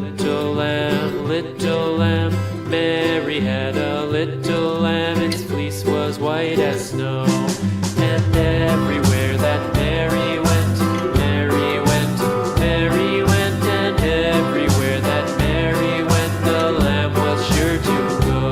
little lamb, little lamb. Mary had a little lamb, its fleece was white as snow. And everywhere that Mary went, Mary went, Mary went. And everywhere that Mary went, the lamb was sure to go.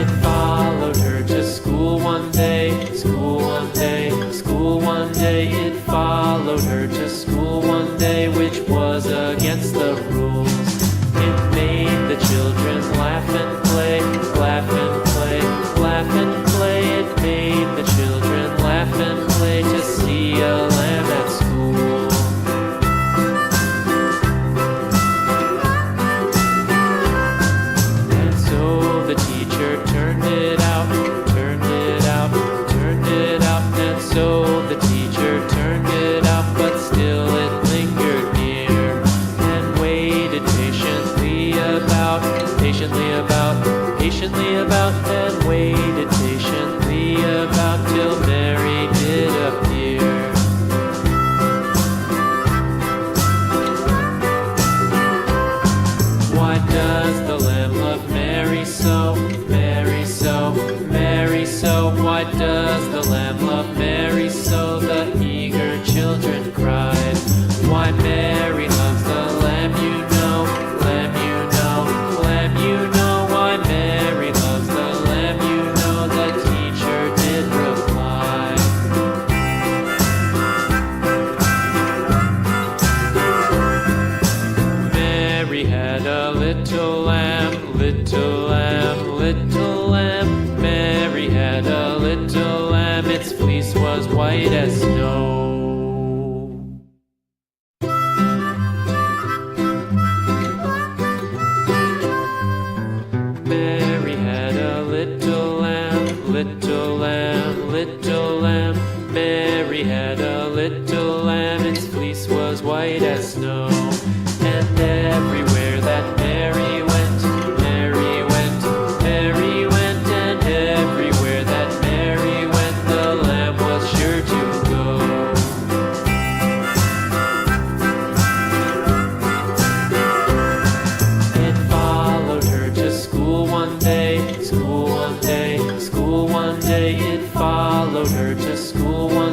It followed her to school one day, school one day, school one day. It followed her to school one day, which was against the rules. It made the children laugh and play, laugh and play, laugh and play. It made the children laugh and play to see a lamb at school. And so the teacher turned it out, turned it out, turned it out. And so the teacher turned it out, but still it lingered near and waited patiently about, patiently about, patiently about, and waited patiently about till Mary did appear. Why does the lamb love Mary so, Mary so, Mary so? Why does the lamb love Mary so? The eager children cried. Why Mary loves the lamb, you know, lamb, you know, lamb, you know. Why Mary loves the lamb, you know, the teacher did reply. Mary had a little lamb, little lamb, little lamb. Mary had a little lamb, its fleece was white as snow. Mary had a little lamb, little lamb, little lamb. Mary had a little lamb, its fleece was white as snow. And everywhere that Mary went, Mary went, Mary went. And everywhere that Mary went, the lamb was sure to go. It followed her to school one day, school one day, school one day. It followed her to school one